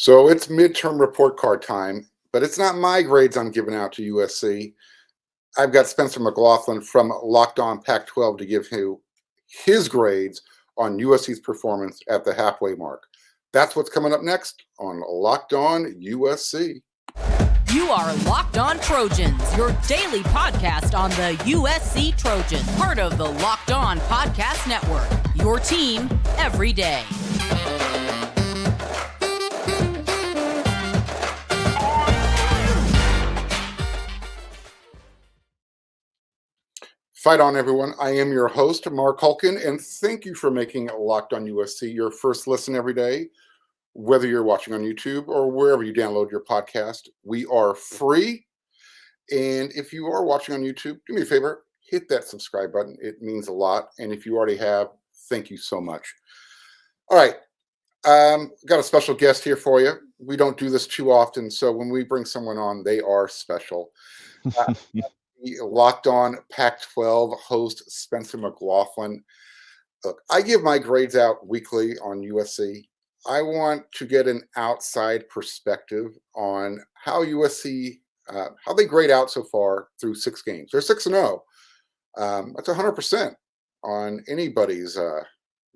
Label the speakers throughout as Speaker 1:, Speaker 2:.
Speaker 1: So it's midterm report card time, but it's not my grades I'm giving out to USC. I've got Spencer McLaughlin from Locked On Pac-12 to give you his grades on USC's performance at the halfway mark. That's what's coming up next on Locked On USC.
Speaker 2: You are Locked On Trojans, your daily podcast on the USC Trojans, part of the Locked On Podcast Network, your team every day.
Speaker 1: Fight on, everyone. I am your host, Mark Hulkin, and thank you for making Locked On USC your first listen every day. Whether you're watching on YouTube or wherever you download your podcast, we are free. And if you are watching on YouTube, do me a favor, hit that subscribe button. It means a lot. And if you already have, thank you so much. All right. Got a special guest here for you. We don't do this too often, so when we bring someone on, they are special. Locked On Pac-12 host Spencer McLaughlin. Look, I give my grades out weekly on USC. I want to get an outside perspective on how USC, how they grade out so far through 6 games. They're 6-0. That's 100% on anybody's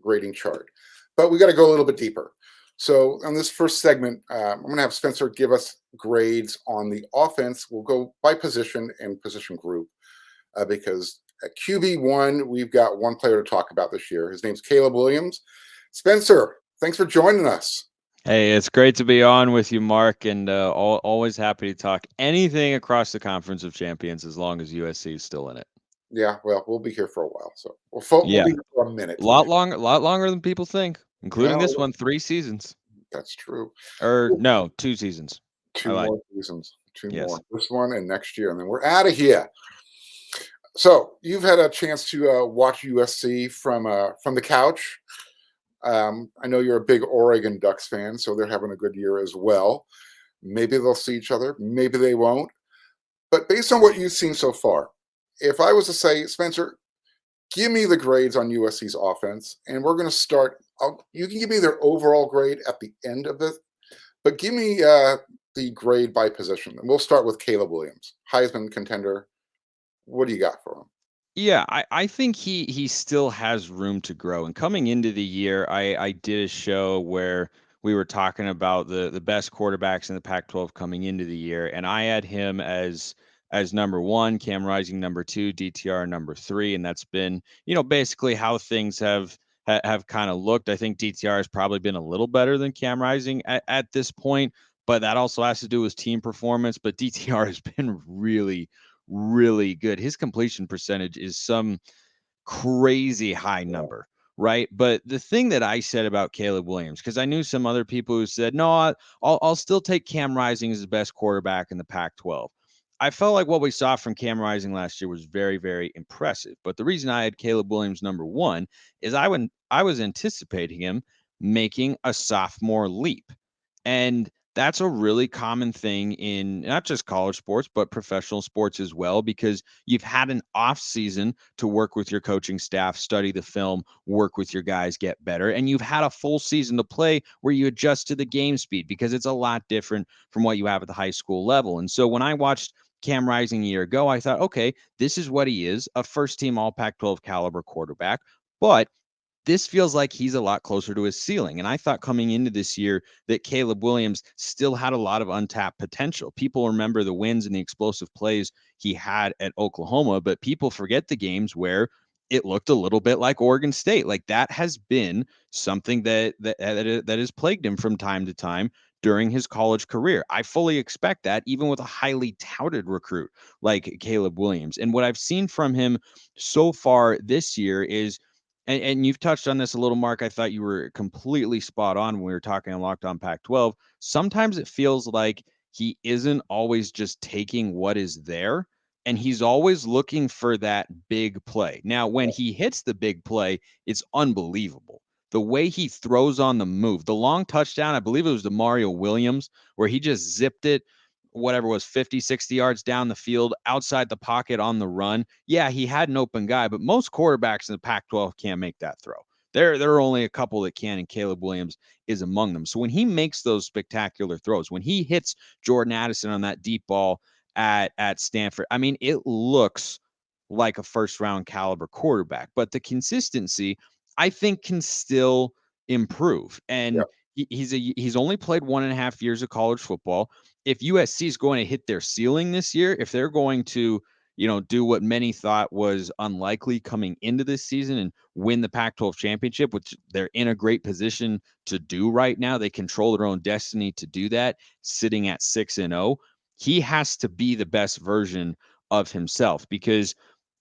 Speaker 1: grading chart. But we got to go a little bit deeper. So on this first segment, I'm going to have Spencer give us grades on the offense. We'll go by position and position group because at QB1, we've got one player to talk about this year. His name's Caleb Williams. Spencer, thanks for joining us.
Speaker 3: Hey, it's great to be on with you, Mark, and always happy to talk anything across the Conference of Champions as long as USC is still in it.
Speaker 1: Yeah, well, we'll be here for a while. So we'll be here for a minute.
Speaker 3: A lot longer than people think, including this one, 3 seasons.
Speaker 1: That's true.
Speaker 3: Or no, 2 seasons.
Speaker 1: 2 more seasons. 2 more. This one and next year, and then we're out of here. So you've had a chance to watch USC from the couch. I know you're a big Oregon Ducks fan, so they're having a good year as well. Maybe they'll see each other. Maybe they won't. But based on what you've seen so far, if I was to say, Spencer, give me the grades on USC's offense, and we're going to start. You can give me their overall grade at the end of it, but give me the grade by position. And we'll start with Caleb Williams, Heisman contender. What do you got for him?
Speaker 3: Yeah, I think he still has room to grow. And coming into the year, I did a show where we were talking about the best quarterbacks in the Pac-12 coming into the year, and I had him as number 1, Cam Rising number 2, DTR number 3, and that's been, basically how things have kind of looked. I think DTR has probably been a little better than Cam Rising at this point, but that also has to do with team performance. But DTR has been really, really good. His completion percentage is some crazy high number, right? But the thing that I said about Caleb Williams, because I knew some other people who said, no, I'll still take Cam Rising as the best quarterback in the Pac-12. I felt like what we saw from Cam Rising last year was very, very impressive. But the reason I had Caleb Williams number 1 is I was anticipating him making a sophomore leap. And that's a really common thing in not just college sports, but professional sports as well, because you've had an off season to work with your coaching staff, study the film, work with your guys, get better. And you've had a full season to play where you adjust to the game speed, because it's a lot different from what you have at the high school level. And so when I watched Cam Rising a year ago, I thought, okay, this is what he is, a first team all Pac-12 caliber quarterback, but this feels like he's a lot closer to his ceiling. And I thought coming into this year that Caleb Williams still had a lot of untapped potential. People remember the wins and the explosive plays he had at Oklahoma, but people forget the games where it looked a little bit like Oregon State. Like that has been something that has plagued him from time to time during his college career. I fully expect that, even with a highly touted recruit like Caleb Williams. And what I've seen from him so far this year is, and you've touched on this a little, Mark, I thought you were completely spot on when we were talking on Locked On Pac-12. Sometimes it feels like he isn't always just taking what is there, and he's always looking for that big play. Now, when he hits the big play, it's unbelievable. The way he throws on the move, the long touchdown, I believe it was to Mario Williams, where he just zipped it, whatever it was, 50, 60 yards down the field, outside the pocket on the run. Yeah, he had an open guy, but most quarterbacks in the Pac-12 can't make that throw. There are only a couple that can, and Caleb Williams is among them. So when he makes those spectacular throws, when he hits Jordan Addison on that deep ball at Stanford, I mean, it looks like a first round caliber quarterback. But the consistency, I think, can still improve. And he's only played 1.5 years of college football. If USC is going to hit their ceiling this year, if they're going to do what many thought was unlikely coming into this season and win the Pac-12 championship, which they're in a great position to do right now. They control their own destiny to do that, sitting at 6-0. He has to be the best version of himself, because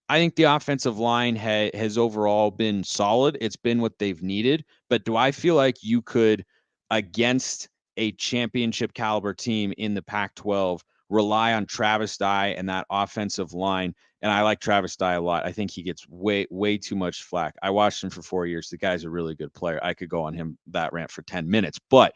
Speaker 3: I think the offensive line has overall been solid. It's been what they've needed. But do I feel like you could, against a championship caliber team in the Pac-12, rely on Travis Dye and that offensive line? And I like Travis Dye a lot. I think he gets way too much flack. I watched him for 4 years. The guy's a really good player. I could go on him, that rant, for 10 minutes. But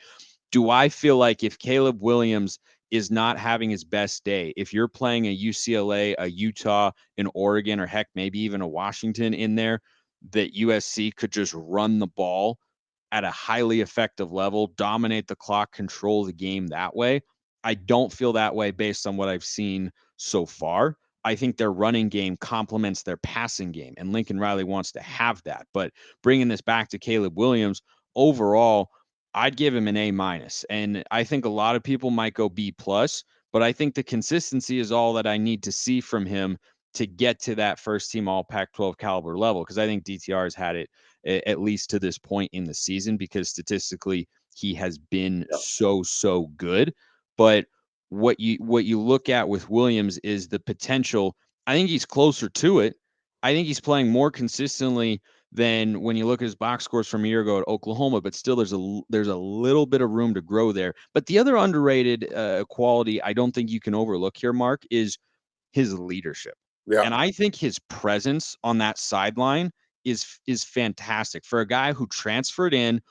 Speaker 3: do I feel like if Caleb Williams is not having his best day, if you're playing a UCLA, a Utah, an Oregon, or heck, maybe even a Washington in there, that USC could just run the ball at a highly effective level, dominate the clock, control the game that way? I don't feel that way based on what I've seen so far. I think their running game complements their passing game, and Lincoln Riley wants to have that. But bringing this back to Caleb Williams, overall, I'd give him an A-. And I think a lot of people might go B+, but I think the consistency is all that I need to see from him to get to that first team all Pac-12 caliber level, because I think DTR has had it at least to this point in the season, because statistically he has been so good. But what you look at with Williams is the potential. I think he's closer to it. I think he's playing more consistently than when you look at his box scores from a year ago at Oklahoma, but still there's a little bit of room to grow there. But the other underrated quality I don't think you can overlook here, Mark, is his leadership.
Speaker 1: Yeah.
Speaker 3: And I think his presence on that sideline is fantastic for a guy who transferred in,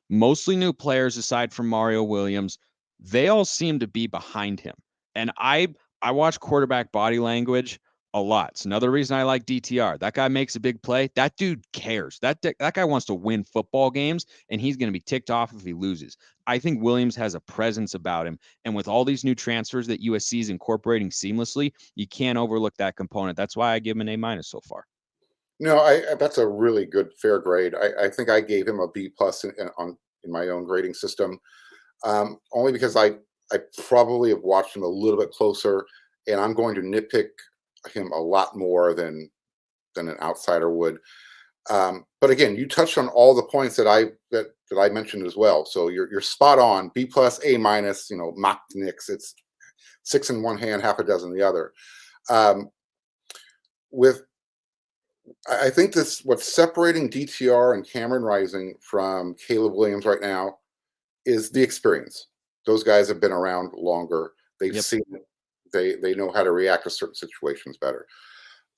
Speaker 3: mostly new players aside from Mario Williams. They all seem to be behind him. And I watch quarterback body language a lot. It's another reason I like DTR. That guy makes a big play. That dude cares. That guy wants to win football games, and he's going to be ticked off if he loses. I think Williams has a presence about him. And with all these new transfers that USC is incorporating seamlessly, you can't overlook that component. That's why I give him an A- so far.
Speaker 1: No, that's a really good, fair grade. I think I gave him a B+ in my own grading system, only because I probably have watched him a little bit closer, and I'm going to nitpick him a lot more than an outsider would. But again, you touched on all the points that I mentioned as well. So you're spot on. B+, A-, mock Knicks. It's 6 in one hand, half a dozen in the other. I think what's separating DTR and Cameron Rising from Caleb Williams right now is the experience. Those guys have been around longer. They've seen it. They know how to react to certain situations better.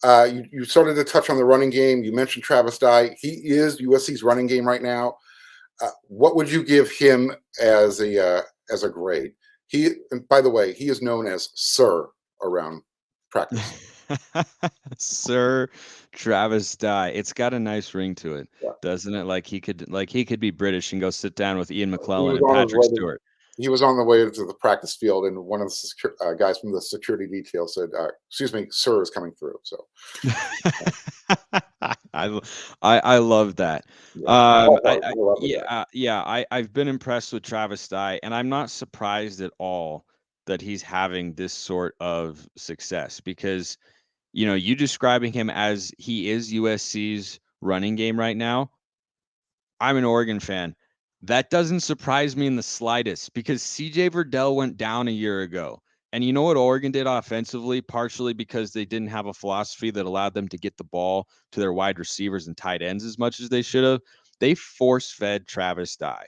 Speaker 1: You started to touch on the running game. You mentioned Travis Dye. He is USC's running game right now. What would you give him as a grade? And by the way, he is known as Sir around practice.
Speaker 3: Sir Travis Dye. It's got a nice ring to it,
Speaker 1: Yeah.
Speaker 3: doesn't it? Like he could be British and go sit down with Ian
Speaker 1: He
Speaker 3: McClellan
Speaker 1: was
Speaker 3: and
Speaker 1: on his
Speaker 3: Patrick
Speaker 1: way
Speaker 3: Stewart.
Speaker 1: He was on the way to the practice field, and one of the guys from the security detail said, "Excuse me, sir is coming through." So
Speaker 3: I love that.
Speaker 1: I love that.
Speaker 3: I've been impressed with Travis Dye, and I'm not surprised at all that he's having this sort of success, because you describing him as he is USC's running game right now. I'm an Oregon fan. That doesn't surprise me in the slightest, because CJ Verdell went down a year ago. And you know what Oregon did offensively, partially because they didn't have a philosophy that allowed them to get the ball to their wide receivers and tight ends as much as they should have. They force-fed Travis Dye.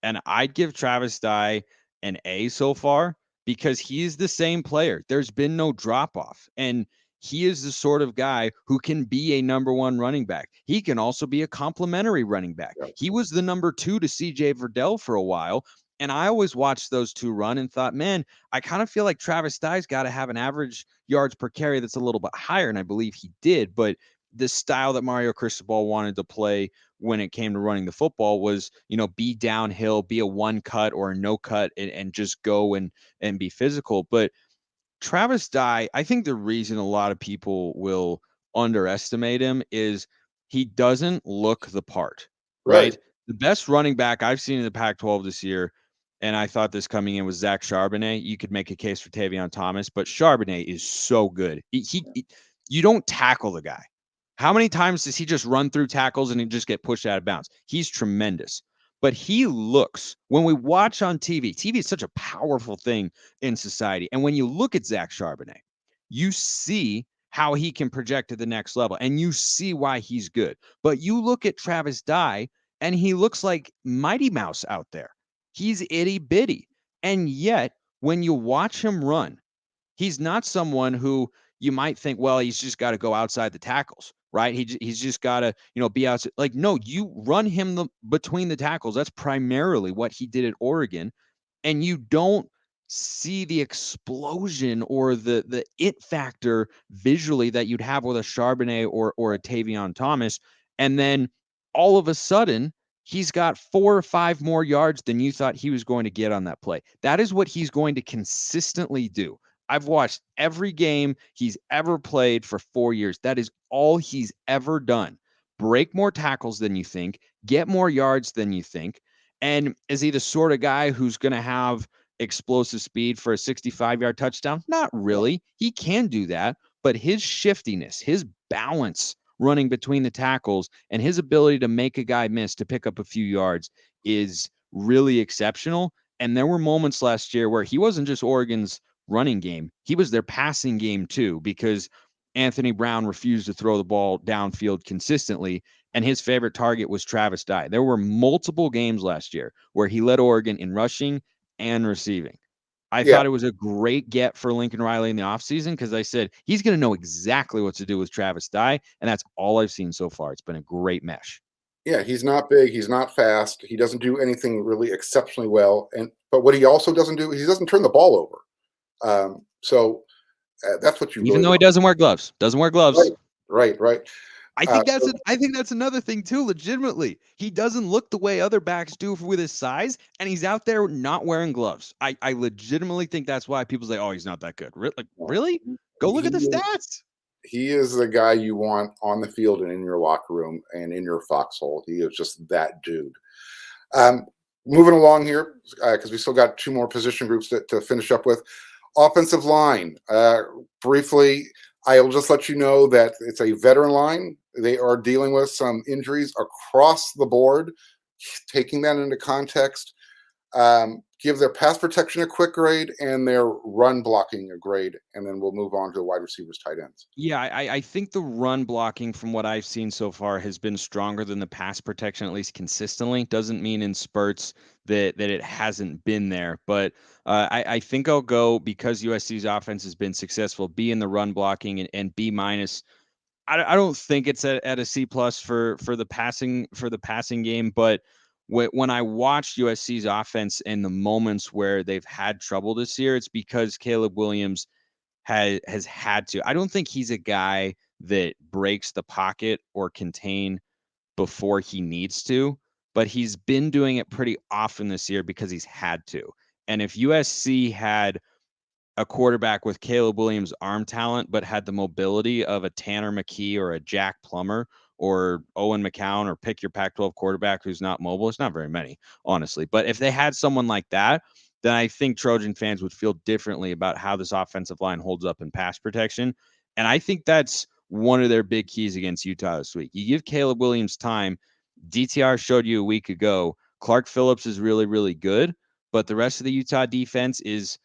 Speaker 3: And I'd give Travis Dye an A so far, because he's the same player. There's been no drop-off. And he is the sort of guy who can be a number one running back. He can also be a complementary running back.
Speaker 1: Yeah.
Speaker 3: He was the number 2 to CJ Verdell for a while. And I always watched those two run and thought, man, I kind of feel like Travis Dye's got to have an average yards per carry that's a little bit higher. And I believe he did. But the style that Mario Cristobal wanted to play when it came to running the football was, be downhill, be a one cut or a no cut, and just go and be physical. But Travis Dye, I think the reason a lot of people will underestimate him is he doesn't look the part, right?
Speaker 1: Right.
Speaker 3: The best running back I've seen in the Pac-12 this year, and I thought this coming in, was Zach Charbonnet. You could make a case for Tavion Thomas, but Charbonnet is so good. You don't tackle the guy. How many times does he just run through tackles and he just get pushed out of bounds? He's tremendous. But he looks, when we watch on TV is such a powerful thing in society. And when you look at Zach Charbonnet, you see how he can project to the next level and you see why he's good. But you look at Travis Dye and he looks like Mighty Mouse out there. He's itty bitty. And yet, when you watch him run, he's not someone who you might think, well, he's just got to go outside the tackles, right? He's just got to, be outside. Like, no, you run him between the tackles. That's primarily what he did at Oregon. And you don't see the explosion or the it factor visually that you'd have with a Charbonnet or a Tavion Thomas. And then all of a sudden, he's got 4 or 5 more yards than you thought he was going to get on that play. That is what he's going to consistently do. I've watched every game he's ever played for 4 years. That is all he's ever done. Break more tackles than you think, get more yards than you think. And is he the sort of guy who's going to have explosive speed for a 65-yard touchdown? Not really. He can do that, but his shiftiness, his balance running between the tackles, and his ability to make a guy miss to pick up a few yards is really exceptional. And there were moments last year where he wasn't just Oregon's running game, he was their passing game too, because Anthony Brown refused to throw the ball downfield consistently, and his favorite target was Travis Dye. There were multiple games last year where he led Oregon in rushing and receiving. I
Speaker 1: Yeah.
Speaker 3: thought it was a great get for Lincoln Riley in the offseason because I said he's going to know exactly what to do with Travis Dye, and that's all I've seen so far. It's been a great mesh.
Speaker 1: Yeah, he's not big, he's not fast, he doesn't do anything really exceptionally well, but what he also doesn't do, he doesn't turn the ball over. So that's what you
Speaker 3: Even
Speaker 1: really
Speaker 3: though he
Speaker 1: want.
Speaker 3: doesn't wear gloves.
Speaker 1: Right.
Speaker 3: I think that's another thing too. Legitimately, he doesn't look the way other backs do with his size, and he's out there not wearing gloves. I legitimately think that's why people say, "Oh, he's not that good." Really? Go look at the stats.
Speaker 1: He is the guy you want on the field and in your locker room and in your foxhole. He is just that dude. Moving along here, because we still got 2 more position groups to finish up with. Offensive line. Briefly, I'll just let you know that it's a veteran line. They are dealing with some injuries across the board. Taking that into context, give their pass protection a quick grade and their run blocking a grade, and then we'll move on to the wide receivers, tight ends.
Speaker 3: Yeah, I think the run blocking from what I've seen so far has been stronger than the pass protection, at least consistently. Doesn't mean in spurts that it hasn't been there. But I think I'll go, because USC's offense has been successful, B in the run blocking and B minus. I don't think it's at a C plus for the passing game, but when I watched USC's offense in the moments where they've had trouble this year, it's because Caleb Williams has had to. I don't think he's a guy that breaks the pocket or contain before he needs to, but he's been doing it pretty often this year because he's had to. And if USC had a quarterback with Caleb Williams' arm talent, but had the mobility of a Tanner McKee or a Jack Plummer or Owen McCown, or pick your Pac-12 quarterback who's not mobile. It's not very many, honestly. But if they had someone like that, then I think Trojan fans would feel differently about how this offensive line holds up in pass protection. And I think that's one of their big keys against Utah this week. You give Caleb Williams time. DTR showed you a week ago, Clark Phillips is really, really good, but the rest of the Utah defense is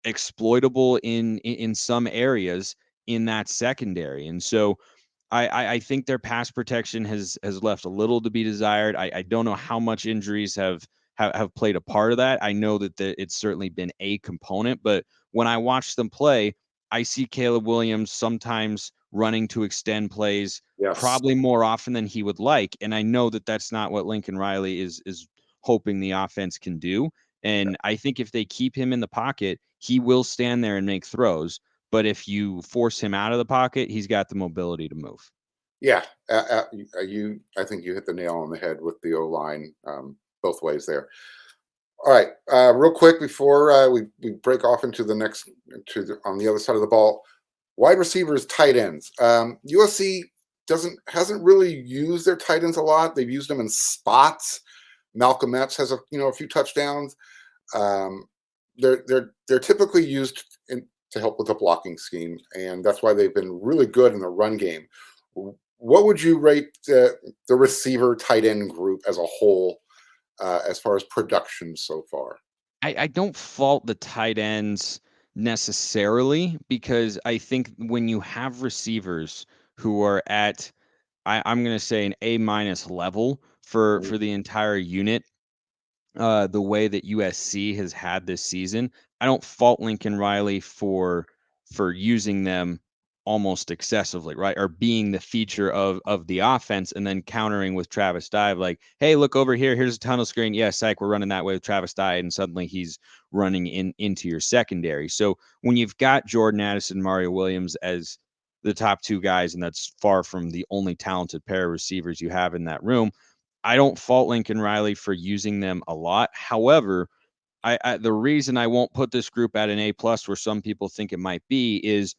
Speaker 3: exploitable in some areas in that secondary. And so I think their pass protection has left a little to be desired. I don't know how much injuries have played a part of that. I know that it's certainly been a component, but when I watch them play, I see Caleb Williams sometimes running to extend plays, probably more often than he would like. And I know that that's not what Lincoln Riley is hoping the offense can do. And I think if they keep him in the pocket, he will stand there and make throws. But if you force him out of the pocket, he's got the mobility to move.
Speaker 1: Yeah, I think you hit the nail on the head with the O line both ways there. All right, real quick before we break off into the next on the other side of the ball, wide receivers, tight ends. USC hasn't really used their tight ends a lot. They've used them in spots. Malcolm Epps has a few touchdowns. Um, they're typically used to help with the blocking scheme, and that's why they've been really good in the run game. What would you rate the receiver tight end group as a whole as far as production so far?
Speaker 3: I don't fault the tight ends necessarily because I think when you have receivers who are at I'm going to say an A minus level for the entire unit, the way that USC has had this season, I don't fault Lincoln Riley for using them almost excessively, right? Or being the feature of the offense and then countering with Travis Dye, like, hey, look over here, here's a tunnel screen. Yeah, psych, we're running that way with Travis Dye, and suddenly he's running into your secondary. So when you've got Jordan Addison, Mario Williams as the top two guys, and that's far from the only talented pair of receivers you have in that room, I don't fault Lincoln Riley for using them a lot. However, the reason I won't put this group at an A plus where some people think it might be is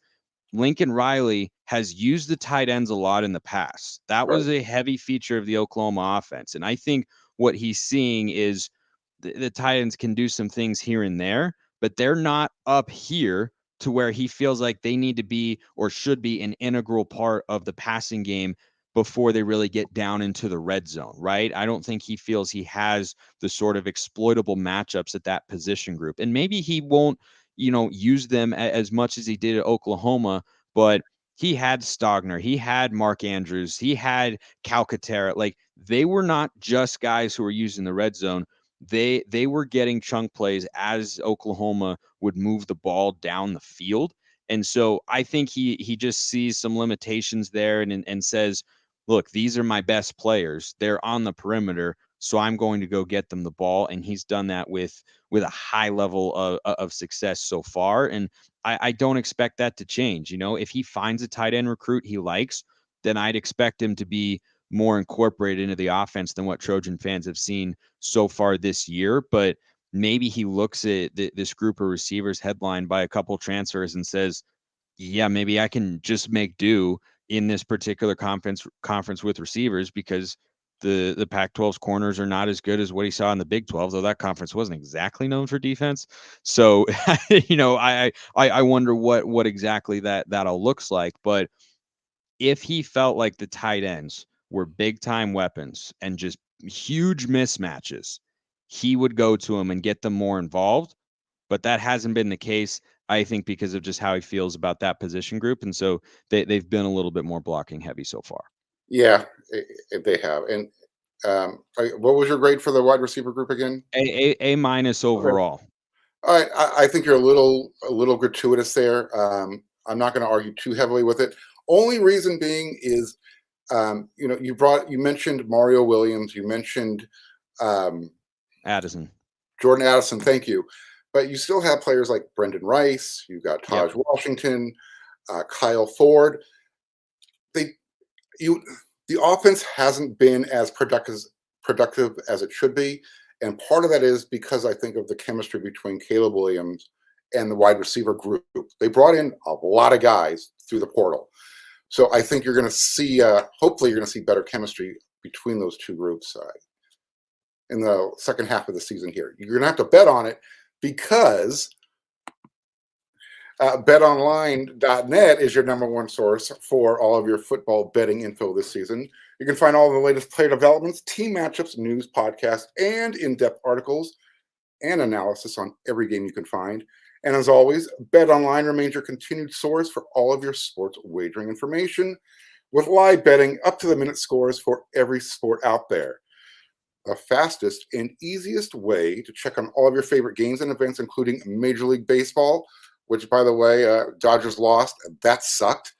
Speaker 3: Lincoln Riley has used the tight ends a lot in the past. That
Speaker 1: Right.
Speaker 3: was a heavy feature of the Oklahoma offense. And I think what he's seeing is the tight ends can do some things here and there, but they're not up here to where he feels like they need to be or should be an integral part of the passing game before they really get down into the red zone, right? I don't think he feels he has the sort of exploitable matchups at that position group. And maybe he won't, use them as much as he did at Oklahoma, but he had Stogner, he had Mark Andrews, he had Calcaterra. Like, they were not just guys who were using the red zone. They were getting chunk plays as Oklahoma would move the ball down the field. And so I think he just sees some limitations there and says, look, these are my best players. They're on the perimeter, so I'm going to go get them the ball. And he's done that with a high level of success so far. And I don't expect that to change. If he finds a tight end recruit he likes, then I'd expect him to be more incorporated into the offense than what Trojan fans have seen so far this year. But maybe he looks at this group of receivers headlined by a couple transfers and says, yeah, maybe I can just make do in this particular conference with receivers because the Pac-12's corners are not as good as what he saw in the Big 12, though that conference wasn't exactly known for defense. So, I wonder what exactly that all looks like. But if he felt like the tight ends were big time weapons and just huge mismatches, he would go to them and get them more involved. But that hasn't been the case, I think, because of just how he feels about that position group. And so they've been a little bit more blocking heavy so far.
Speaker 1: Yeah, they have. And what was your grade for the wide receiver group again?
Speaker 3: A minus
Speaker 1: Okay.
Speaker 3: overall.
Speaker 1: All right, I think you're a little gratuitous there. I'm not going to argue too heavily with it. Only reason being is, you mentioned Mario Williams, you mentioned um,
Speaker 3: Addison.
Speaker 1: Jordan Addison. Thank you, but you still have players like Brendan Rice. You've got
Speaker 3: Yep.
Speaker 1: Taj Washington, Kyle Ford. They you the offense hasn't been as productive as it should be, and part of that is because I think of the chemistry between Caleb Williams and the wide receiver group. They brought in a lot of guys through the portal, so I think you're going to see. Hopefully, you're going to see better chemistry between those two groups in the second half of the season. Here, you're going to have to bet on it because BetOnline.net is your number one source for all of your football betting info this season. You can find all the latest player developments, team matchups, news, podcasts, and in-depth articles and analysis on every game you can find. And as always, BetOnline remains your continued source for all of your sports wagering information with live betting up-to-the-minute scores for every sport out there. The fastest and easiest way to check on all of your favorite games and events, including Major League Baseball, which, by the way, Dodgers lost. That sucked.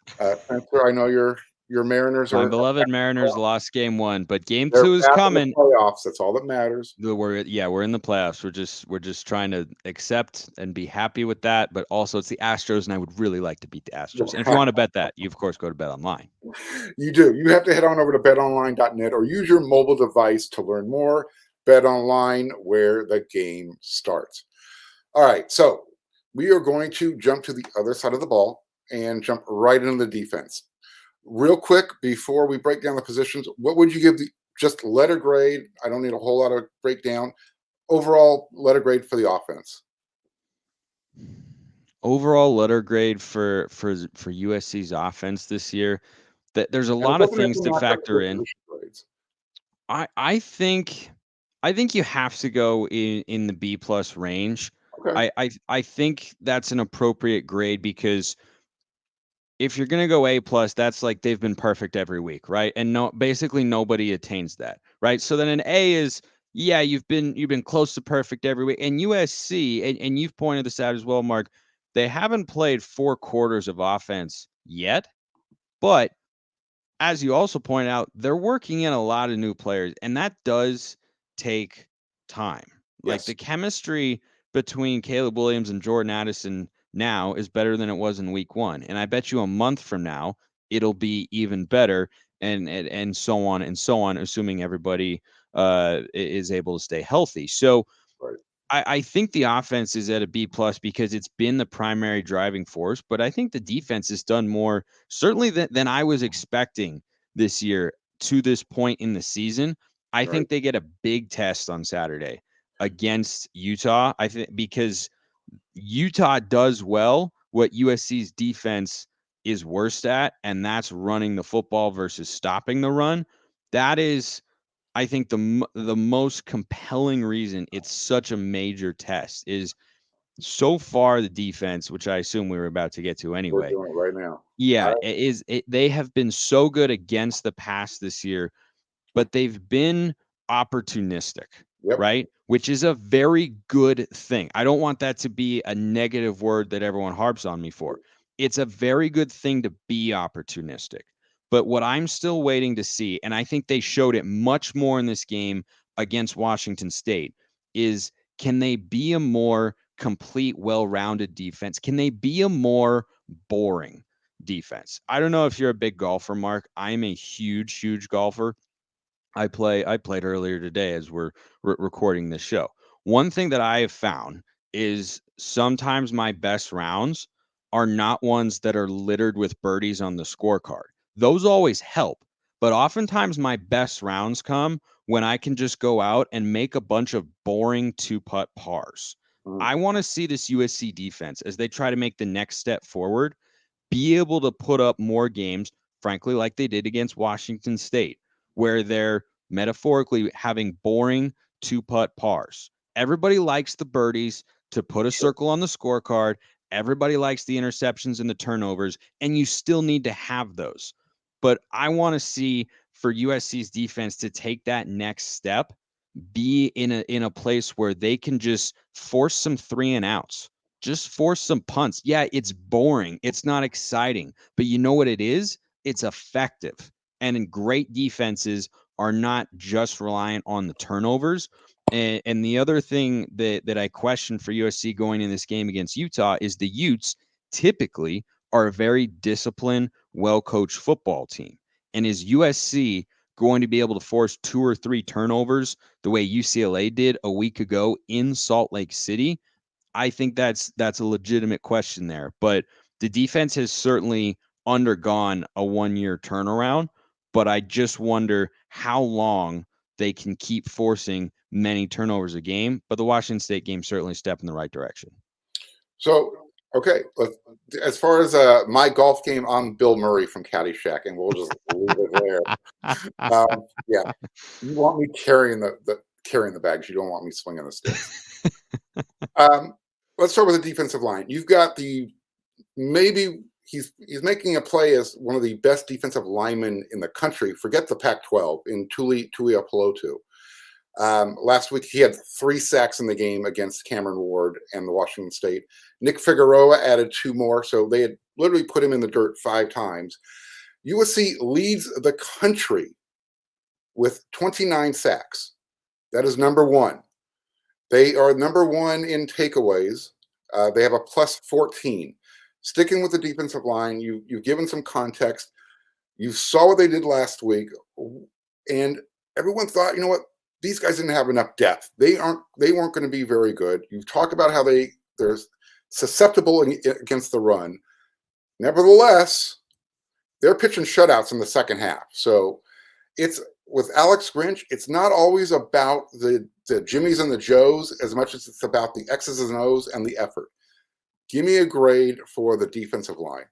Speaker 1: Spencer, I know you're Your Mariners
Speaker 3: My
Speaker 1: are
Speaker 3: beloved Mariners lost game 1, but game
Speaker 1: they're
Speaker 3: 2 is
Speaker 1: back in the
Speaker 3: coming.
Speaker 1: playoffs. That's all that matters.
Speaker 3: We're in the playoffs. We're just trying to accept and be happy with that. But also, it's the Astros, and I would really like to beat the Astros. And if you want to bet that, you of course go to BetOnline.
Speaker 1: You do. You have to head on over to betonline.net or use your mobile device to learn more. BetOnline, where the game starts. All right, so we are going to jump to the other side of the ball and jump right into the defense. Real quick, before we break down the positions, what would you give the just letter grade? I don't need a whole lot of breakdown. Overall letter grade for the offense.
Speaker 3: Overall letter grade for USC's offense this year, that there's a
Speaker 1: And
Speaker 3: lot of
Speaker 1: looking at
Speaker 3: things
Speaker 1: the
Speaker 3: to
Speaker 1: matchup
Speaker 3: factor
Speaker 1: for
Speaker 3: in.
Speaker 1: position grades.
Speaker 3: I think you have to go in the B plus range.
Speaker 1: Okay.
Speaker 3: I think that's an appropriate grade because if you're gonna go A plus, that's like they've been perfect every week, right? And basically nobody attains that, right? So then an A is, yeah, you've been close to perfect every week. And USC, and you've pointed this out as well, Mark, they haven't played 4 quarters of offense yet, but as you also pointed out, they're working in a lot of new players, and that does take time. Like
Speaker 1: Yes.
Speaker 3: the chemistry between Caleb Williams and Jordan Addison now is better than it was in week 1. And I bet you a month from now, it'll be even better, and so on and so on, assuming everybody is able to stay healthy. So
Speaker 1: Right.
Speaker 3: I think the offense is at a B plus because it's been the primary driving force, but I think the defense has done more certainly than I was expecting this year to this point in the season. I
Speaker 1: Right.
Speaker 3: think they get a big test on Saturday against Utah. I think because Utah does well what USC's defense is worst at, and that's running the football versus stopping the run. That is, I think, the most compelling reason it's such a major test is so far the defense, which I assume we were about to get to
Speaker 1: We're
Speaker 3: anyway.
Speaker 1: doing it right now.
Speaker 3: Yeah,
Speaker 1: All right.
Speaker 3: they have been so good against the pass this year, but they've been opportunistic,
Speaker 1: Yep.
Speaker 3: right? Which is a very good thing. I don't want that to be a negative word that everyone harps on me for. It's a very good thing to be opportunistic. But what I'm still waiting to see, and I think they showed it much more in this game against Washington State, is can they be a more complete, well-rounded defense? Can they be a more boring defense? I don't know if you're a big golfer, Mark. I'm a huge golfer. I played earlier today as we're recording this show. One thing that I have found is sometimes my best rounds are not ones that are littered with birdies on the scorecard. Those always help, but oftentimes my best rounds come when I can just go out and make a bunch of boring 2-putt pars.
Speaker 1: Mhm.
Speaker 3: I want to see this USC defense as they try to make the next step forward be able to put up more games, frankly, like they did against Washington State, where they're metaphorically having boring 2-putt pars. Everybody likes the birdies to put a circle on the scorecard. Everybody likes the interceptions and the turnovers, and you still need to have those. But I want to see for USC's defense to take that next step, be in a place where they can just force some 3-and-outs. Just force some punts. Yeah, it's boring. It's not exciting. But you know what it is? It's effective. And in great defenses are not just reliant on the turnovers. And the other thing that I question for USC going in this game against Utah is the Utes typically are a very disciplined, well-coached football team. And is USC going to be able to force 2 or 3 turnovers the way UCLA did a week ago in Salt Lake City? I think that's a legitimate question there. But the defense has certainly undergone a 1-year turnaround. But I just wonder how long they can keep forcing many turnovers a game. But the Washington State game certainly stepped in the right direction.
Speaker 1: So, okay, as far as my golf game, I'm Bill Murray from Caddyshack, and we'll just leave it there. Yeah, you want me carrying carrying the bags. You don't want me swinging the sticks. Let's start with the defensive line. You've got maybe he's making a play as one of the best defensive linemen in the country. Forget the Pac-12 in Tuiapulotu. Last week, he had 3 sacks in the game against Cameron Ward and the Washington State. Nick Figueroa added 2 more, so they had literally put him in the dirt 5 times. USC leads the country with 29 sacks. That is number one. They are number one in takeaways. They have a plus 14. Sticking with the defensive line, you've given some context. You saw what they did last week, and everyone thought, you know what, these guys didn't have enough depth. They weren't going to be very good. You talk about how they're susceptible against the run. Nevertheless, they're pitching shutouts in the second half. So it's with Alex Grinch, it's not always about the Jimmies and the Joes as much as it's about the X's and O's and the effort. Give me a grade for the defensive line.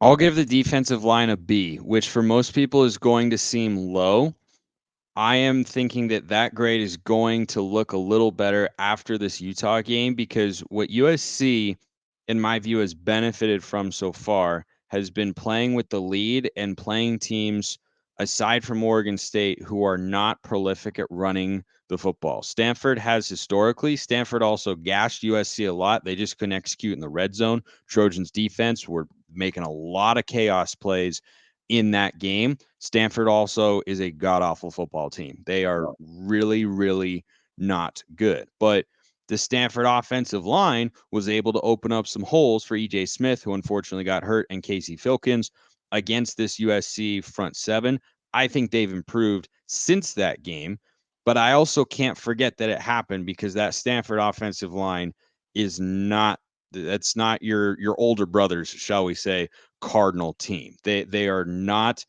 Speaker 3: I'll give the defensive line a B, which for most people is going to seem low. I am thinking that grade is going to look a little better after this Utah game, because what USC, in my view, has benefited from so far has been playing with the lead and playing teams, aside from Oregon State, who are not prolific at running the football. Stanford also gashed USC a lot. They just couldn't execute in the red zone. Trojans defense were making a lot of chaos plays in that game. Stanford also is a god-awful football team. They are really, really not good. But the Stanford offensive line was able to open up some holes for E.J. Smith, who unfortunately got hurt, and Casey Filkins against this USC front seven. I think they've improved since that game, but I also can't forget that it happened because that Stanford offensive line is not your older brothers, shall we say, Cardinal team. They are not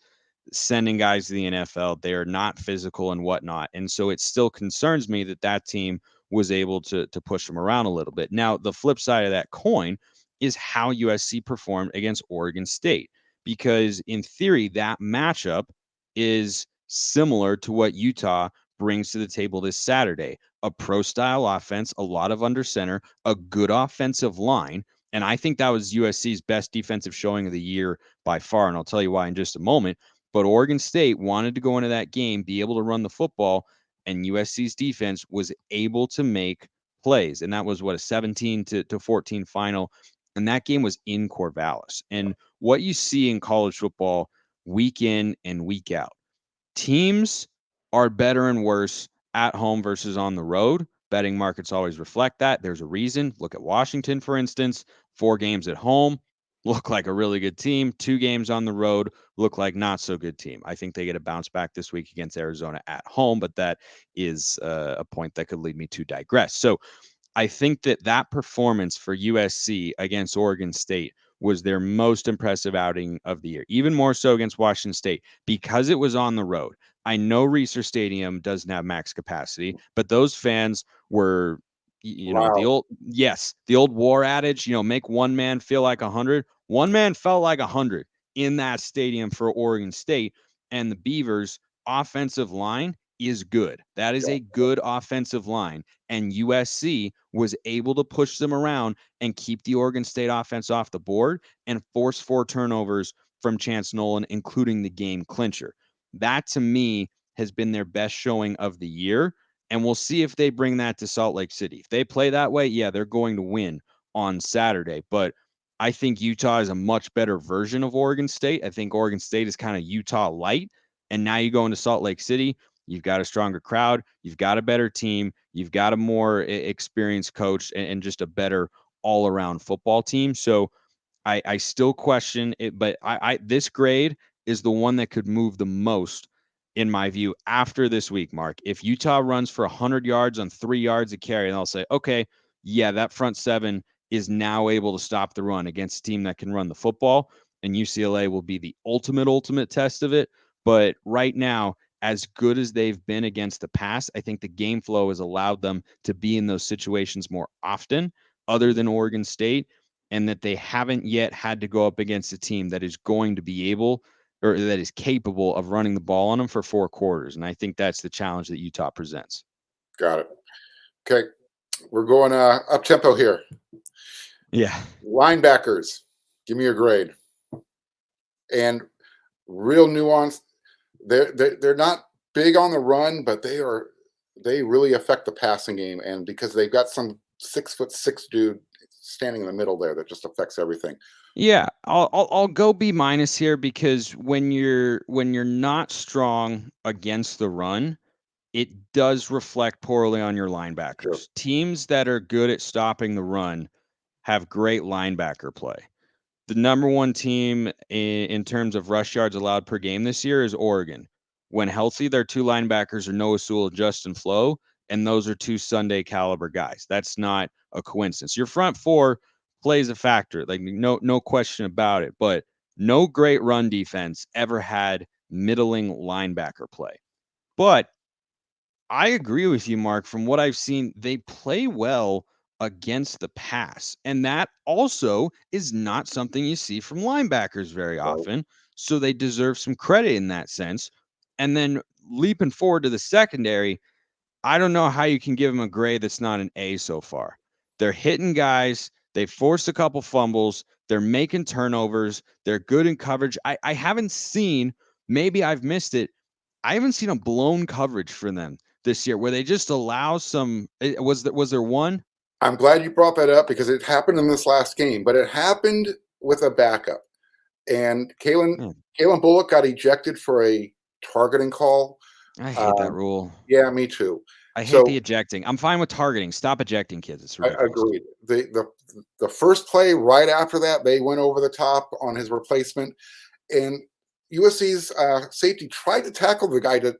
Speaker 3: sending guys to the NFL. They are not physical and whatnot. And so it still concerns me that team was able to push them around a little bit. Now, the flip side of that coin is how USC performed against Oregon State, because in theory, that matchup is similar to what Utah brings to the table this Saturday. A pro-style offense, a lot of under center, a good offensive line. And I think that was USC's best defensive showing of the year by far. And I'll tell you why in just a moment. But Oregon State wanted to go into that game, be able to run the football, and USC's defense was able to make plays. And that was a 17-14 final. And that game was in Corvallis. And what you see in college football week in and week out, teams are better and worse at home versus on the road. Betting markets always reflect that. There's a reason. Look at Washington, for instance. 4 games at home look like a really good team. 2 games on the road look like not so good team. I think they get a bounce back this week against Arizona at home, but that is a point that could lead me to digress. So I think that performance for USC against Oregon State was their most impressive outing of the year, even more so against Washington State because it was on the road. I know Reser Stadium doesn't have max capacity, but those fans were, the old war adage, make one man feel like 100. One man felt like 100 in that stadium for Oregon State, and the Beavers' offensive line is good. That is a good offensive line, and USC was able to push them around and keep the Oregon State offense off the board and force 4 turnovers from Chance Nolan, including the game clincher. That, to me, has been their best showing of the year, and we'll see if they bring that to Salt Lake City. If they play that way, yeah, they're going to win on Saturday, but I think Utah is a much better version of Oregon State. I think Oregon State is kind of Utah light, and now you go into Salt Lake City, you've got a stronger crowd, you've got a better team, you've got a more experienced coach, and just a better all-around football team. So I still question it, but this grade is the one that could move the most, in my view, after this week, Mark. If Utah runs for 100 yards on 3 yards of carry, and I'll say, okay, yeah, that front seven is now able to stop the run against a team that can run the football, and UCLA will be the ultimate test of it. But right now, as good as they've been against the pass, I think the game flow has allowed them to be in those situations more often, other than Oregon State, and that they haven't yet had to go up against a team that is going to be able, or that is capable of running the ball on them for 4 quarters. And I think that's the challenge that Utah presents.
Speaker 1: Got it. Okay. We're going up tempo here.
Speaker 3: Yeah.
Speaker 1: Linebackers, give me your grade. And real nuance. They're not big on the run, but they really affect the passing game. And because they've got some 6'6" dude standing in the middle there that just affects everything.
Speaker 3: Yeah, I'll go B minus here because when you're not strong against the run, it does reflect poorly on your
Speaker 1: Sure.
Speaker 3: linebackers. Teams that are good at stopping the run have great linebacker play. The number one team in terms of rush yards allowed per game this year is Oregon. When healthy, their two linebackers are Noah Sewell and Justin Flo, and those are two Sunday caliber guys. That's not a coincidence. Your front four plays a factor, like no question about it. But no great run defense ever had middling linebacker play. But I agree with you, Mark. From what I've seen, they play well against the pass. And that also is not something you see from linebackers very
Speaker 1: Right.
Speaker 3: often. So they deserve some credit in that sense. And then leaping forward to the secondary, I don't know how you can give them a grade that's not an A so far. They're hitting guys, they forced a couple fumbles, they're making turnovers, they're good in coverage. I haven't seen, maybe I've missed it, I haven't seen a blown coverage for them this year where they just allow some. Was there one?
Speaker 1: I'm glad you brought that up because it happened in this last game, but it happened with a backup. And
Speaker 3: Hmm,
Speaker 1: Kalen Bullock got ejected for a targeting call.
Speaker 3: I hate that
Speaker 1: Um,
Speaker 3: rule.
Speaker 1: yeah, me too.
Speaker 3: I hate the
Speaker 1: So
Speaker 3: ejecting. I'm fine with targeting. Stop ejecting kids. It's
Speaker 1: I
Speaker 3: ridiculous.
Speaker 1: agreed. The first play right after that, they went over the top on his replacement, and USC's safety tried to tackle the guy to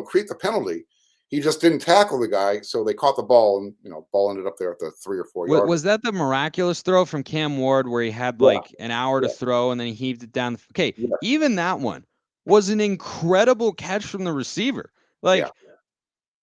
Speaker 1: create the penalty. He just didn't tackle the guy, so they caught the ball, and ball ended up there at the 3 or 4 yard.
Speaker 3: Was that the miraculous throw from Cam Ward where he had
Speaker 1: Yeah,
Speaker 3: like an hour to
Speaker 1: yeah,
Speaker 3: throw and then he heaved it down? Okay,
Speaker 1: yeah,
Speaker 3: even that one was an incredible catch from the receiver.
Speaker 1: yeah.
Speaker 3: Like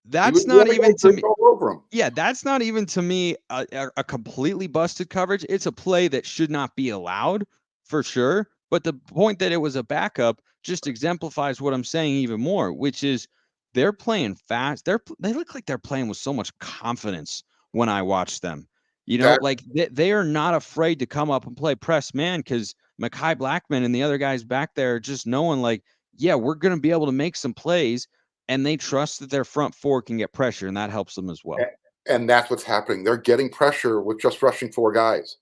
Speaker 3: that's
Speaker 1: The
Speaker 3: not
Speaker 1: other guy
Speaker 3: even to
Speaker 1: jumped
Speaker 3: me.
Speaker 1: all over him.
Speaker 3: Yeah, that's not even to me a completely busted coverage. It's a play that should not be allowed for sure. But the point that it was a backup just exemplifies what I'm saying even more, which is they're playing fast. They look like they're playing with so much confidence when I watch them.
Speaker 1: That
Speaker 3: Like they are not afraid to come up and play press man because Mekhi Blackman and the other guys back there are just knowing like, yeah, we're going to be able to make some plays and they trust that their front four can get pressure, and that helps them as well.
Speaker 1: and that's what's happening. They're getting pressure with just rushing 4 guys.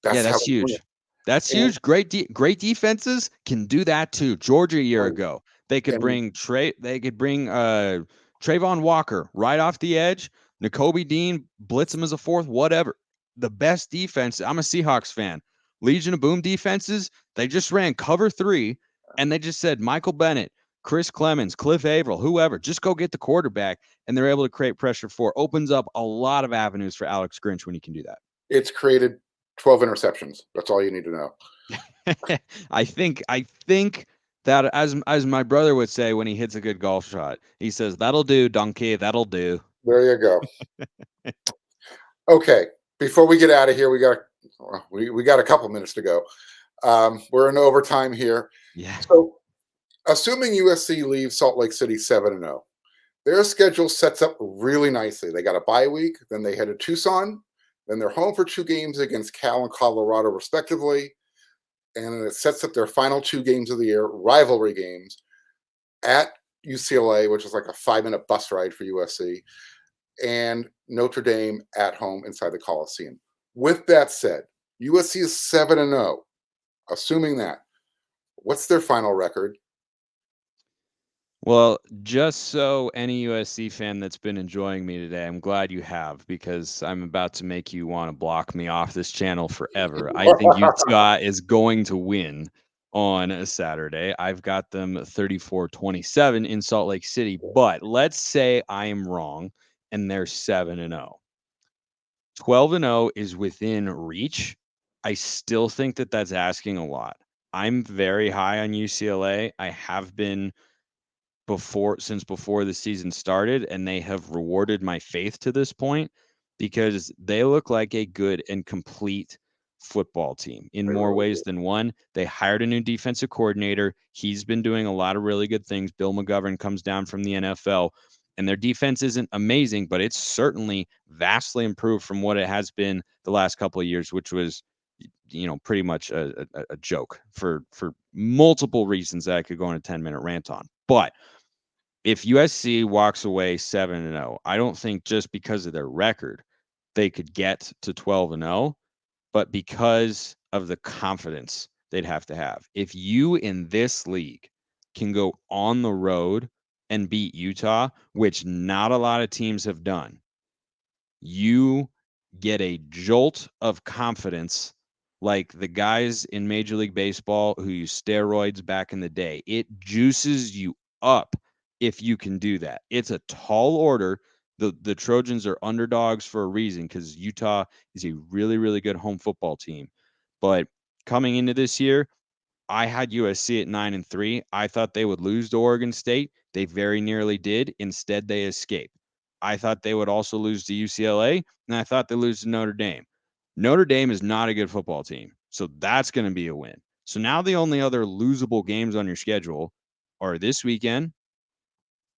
Speaker 3: Yeah,
Speaker 1: That's how
Speaker 3: that's
Speaker 1: they're doing
Speaker 3: huge. That's
Speaker 1: it.
Speaker 3: huge. Great defenses can do that too. Georgia a year
Speaker 1: And,
Speaker 3: ago, they could
Speaker 1: and
Speaker 3: bring Trayvon Walker right off the edge, Nakobe Dean, blitz him as a fourth, whatever. The best defense. I'm a Seahawks fan. Legion of Boom defenses, they just ran cover 3 and they just said Michael Bennett, Chris Clemens, Cliff Averill, whoever, just go get the quarterback and they're able to create pressure for. Opens up a lot of avenues for Alex Grinch when you can do that.
Speaker 1: it's created 12 interceptions. That's all you need to know.
Speaker 3: I think that as my brother would say when he hits a good golf shot, he says, "That'll do, donkey. That'll do."
Speaker 1: There you go. Okay, before we get out of here, we got a couple minutes to go. We're in overtime here.
Speaker 3: Yeah.
Speaker 1: So, assuming USC leaves Salt Lake City 7-0, their schedule sets up really nicely. They got a bye week, then they head to Tucson, then they're home for 2 games against Cal and Colorado, respectively, and then it sets up their final 2 games of the year, rivalry games, at UCLA, which is like a 5-minute bus ride for USC, and Notre Dame at home inside the Coliseum. With that said, USC is 7-0. Assuming that, what's their final record?
Speaker 3: Well, just so any USC fan that's been enjoying me today, I'm glad you have because I'm about to make you want to block me off this channel forever. I think Utah is going to win on a Saturday. I've got them 34-27 in Salt Lake City, but let's say I am wrong and they're 7-0. 12-0 is within reach. I still think that that's asking a lot. I'm very high on UCLA. I have been since before the season started, and they have rewarded my faith to this point because they look like a good and complete football team in more ways than one. They hired a new defensive coordinator. He's been doing a lot of really good things. Bill McGovern comes down from the NFL, and their defense isn't amazing, but it's certainly vastly improved from what it has been the last couple of years, which was pretty much a joke for multiple reasons that I could go on a 10-minute rant on. But if USC walks away 7-0, I don't think just because of their record they could get to 12-0. but because of the confidence they'd have to have. If you in this league can go on the road and beat Utah, which not a lot of teams have done, you get a jolt of confidence like the guys in Major League Baseball who use steroids back in the day. It juices you up if you can do that. It's a tall order. The Trojans are underdogs for a reason because Utah is a really, really good home football team. But coming into this year, I had USC at 9-3. I thought they would lose to Oregon State. They very nearly did. Instead, they escaped. I thought they would also lose to UCLA, and I thought they'd lose to Notre Dame. Notre Dame is not a good football team, so that's going to be a win. So now the only other losable games on your schedule are this weekend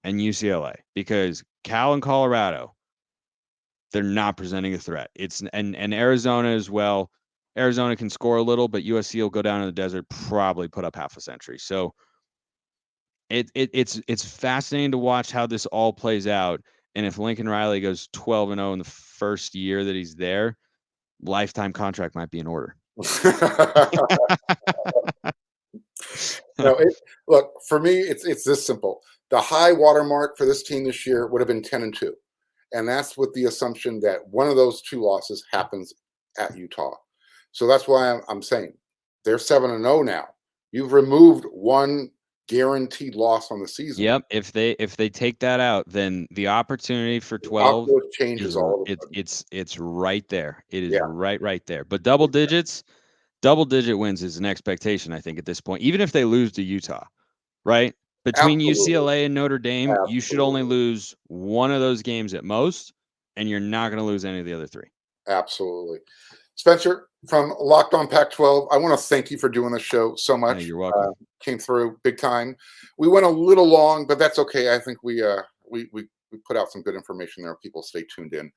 Speaker 3: and UCLA, because Cal and Colorado, they're not presenting a threat. And Arizona as well. Arizona can score a little, but USC will go down in the desert, probably put up half a century. So it's fascinating to watch how this all plays out. And if Lincoln Riley goes 12-0 in the first year that he's there, lifetime contract might be in order.
Speaker 1: No, look, for me, it's this simple. The high watermark for this team this year would have been 10-2. And that's with the assumption that one of those two losses happens at Utah. So that's why I'm saying they're 7-0 now. You've removed one guaranteed loss on the season.
Speaker 3: Yep. If they take that out, then the opportunity for 12
Speaker 1: changes
Speaker 3: is,
Speaker 1: all of a sudden.
Speaker 3: it's right there. It is right there. But double digit wins is an expectation, I think, at this point, even if they lose to Utah, right? Between UCLA and Notre Dame, you should only lose one of those games at most, and you're not going to lose any of the other three.
Speaker 1: Absolutely. Spencer from Locked On Pac-12, I want to thank you for doing the show so much.
Speaker 3: You're welcome.
Speaker 1: Came through big time. We went a little long, but that's okay. I think we put out some good information there. People stay tuned in.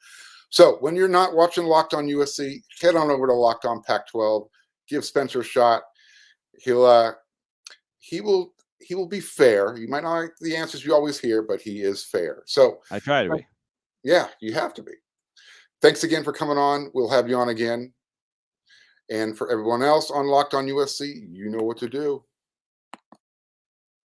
Speaker 1: So when you're not watching Locked On USC, head on over to Locked On Pac-12. Give Spencer a shot. He will be fair. You might not like the answers you always hear, but he is fair. So
Speaker 3: I try to be.
Speaker 1: Yeah, you have to be. Thanks again for coming on. We'll have you on again. And for everyone else on Locked On USC, you know what to do.